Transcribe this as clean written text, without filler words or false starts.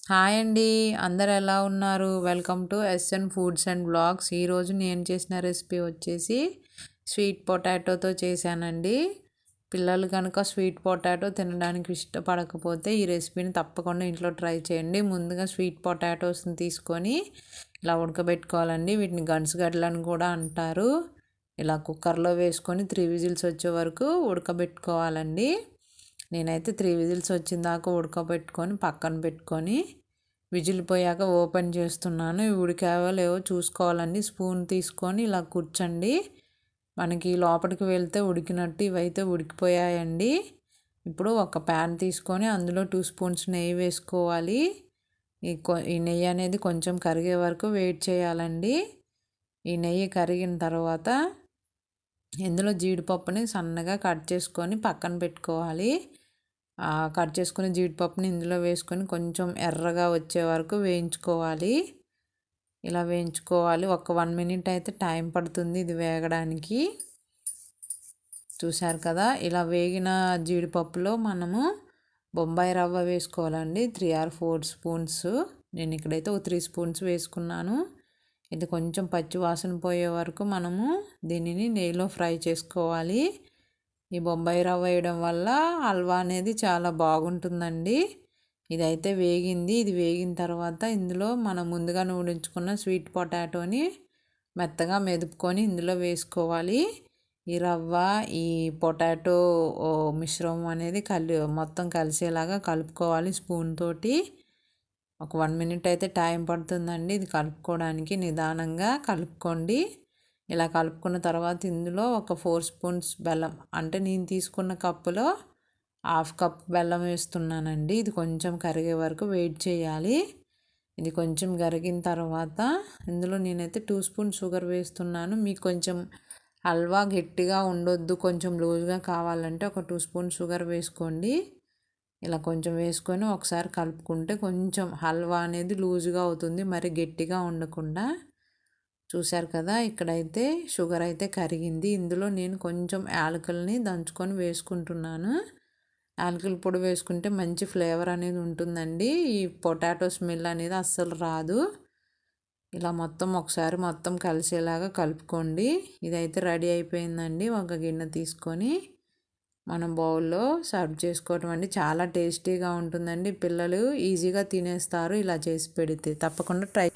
Hi అండి, అందరు ఎలా ఉన్నారు? Welcome to SN foods and blogs. ఈరోజు నేను చేసిన రెసిపీ వచ్చేసి స్వీట్ పొటాటోతో చేశానండి. పిల్లలు కనుక స్వీట్ పొటాటో తినడానికి ఇష్టపడకపోతే ఈ రెసిపీని తప్పకుండా ఇంట్లో ట్రై చేయండి. ముందుగా స్వీట్ పొటాటోస్ని తీసుకొని ఇలా ఉడకబెట్టుకోవాలండి. వీటిని గడ్డలని కూడా అంటారు. ఇలా కుక్కర్లో వేసుకొని 3 విజిల్స్ వచ్చే వరకు ఉడకబెట్టుకోవాలండి. నేనైతే 3 విజిల్స్ వచ్చిన దాకా ఉడకబెట్టుకొని పక్కన పెట్టుకొని విజిల్ పోయాక ఓపెన్ చేస్తున్నాను. ఇవి ఉడికావో లేవో చూసుకోవాలండి. స్పూన్ తీసుకొని ఇలా కూర్చండి. మనకి లోపలికి వెళ్తే ఉడికినట్టు ఇవైతే ఉడికిపోయాయండి. ఇప్పుడు ఒక ప్యాన్ తీసుకొని అందులో 2 స్పూన్స్ నెయ్యి వేసుకోవాలి. ఈ నెయ్యి అనేది కొంచెం కరిగే వరకు వెయిట్ చేయాలండి. ఈ నెయ్యి కరిగిన తర్వాత ఇందులో జీడిపప్పుని సన్నగా కట్ చేసుకొని పక్కన పెట్టుకోవాలి. కట్ చేసుకుని జీడిపప్పుని ఇందులో వేసుకొని కొంచెం ఎర్రగా వచ్చే వరకు వేయించుకోవాలి. ఇలా వేయించుకోవాలి. ఒక 1 మినిట్ అయితే టైం పడుతుంది ఇది వేగడానికి. చూశారు కదా, ఇలా వేగిన జీడిపప్పులో మనము బొంబాయి రవ్వ వేసుకోవాలండి. 3 or 4 స్పూన్స్. నేను ఇక్కడైతే ఒక 3 స్పూన్స్ వేసుకున్నాను. ఇది కొంచెం పచ్చి వాసన పోయే వరకు మనము దీనిని నెయ్యిలో ఫ్రై చేసుకోవాలి. ఈ బొంబాయి రవ్వ వేయడం వల్ల హల్వా అనేది చాలా బాగుంటుందండి. ఇదైతే వేగింది. ఇది వేగిన తర్వాత ఇందులో మనం ముందుగా నూడించుకున్న స్వీట్ పొటాటోని మెత్తగా మెదుపుకొని ఇందులో వేసుకోవాలి. ఈ రవ్వ ఈ పొటాటో మిశ్రమం అనేది మొత్తం కలిసేలాగా కలుపుకోవాలి స్పూన్ తోటి. ఒక 1 మినిట్ అయితే టైం పడుతుందండి ఇది కలుపుకోవడానికి. నిదానంగా కలుపుకోండి. ఇలా కలుపుకున్న తర్వాత ఇందులో ఒక 4 స్పూన్స్ బెల్లం, అంటే నేను తీసుకున్న కప్పులో 1/2 కప్ బెల్లం వేస్తున్నానండి. ఇది కొంచెం కరిగే వరకు వెయిట్ చేయాలి. ఇది కొంచెం కరిగిన తర్వాత ఇందులో నేనైతే 2 స్పూన్స్ షుగర్ వేస్తున్నాను. మీకు కొంచెం హల్వా గట్టిగా ఉండొద్దు, కొంచెం లూజ్గా కావాలంటే ఒక 2 స్పూన్స్ షుగర్ వేసుకోండి. ఇలా కొంచెం వేసుకొని ఒకసారి కలుపుకుంటే కొంచెం హల్వా అనేది లూజ్గా అవుతుంది, మరి గట్టిగా ఉండకుండా. చూశారు కదా, ఇక్కడైతే షుగర్ అయితే కరిగింది. ఇందులో నేను కొంచెం యాలకుల్ని దంచుకొని వేసుకుంటున్నాను. యాలకుల పొడి వేసుకుంటే మంచి ఫ్లేవర్ అనేది ఉంటుందండి. ఈ పొటాటో స్మెల్ అనేది అస్సలు రాదు. ఇలా ఒకసారి మొత్తం కలిసేలాగా కలుపుకోండి. ఇదైతే రెడీ అయిపోయిందండి. ఒక గిన్నె తీసుకొని మనం బౌల్లో సర్వ్ చేసుకోవటం అండి. చాలా టేస్టీగా ఉంటుందండి. పిల్లలు ఈజీగా తినేస్తారు ఇలా చేసి పెడితే. తప్పకుండా ట్రై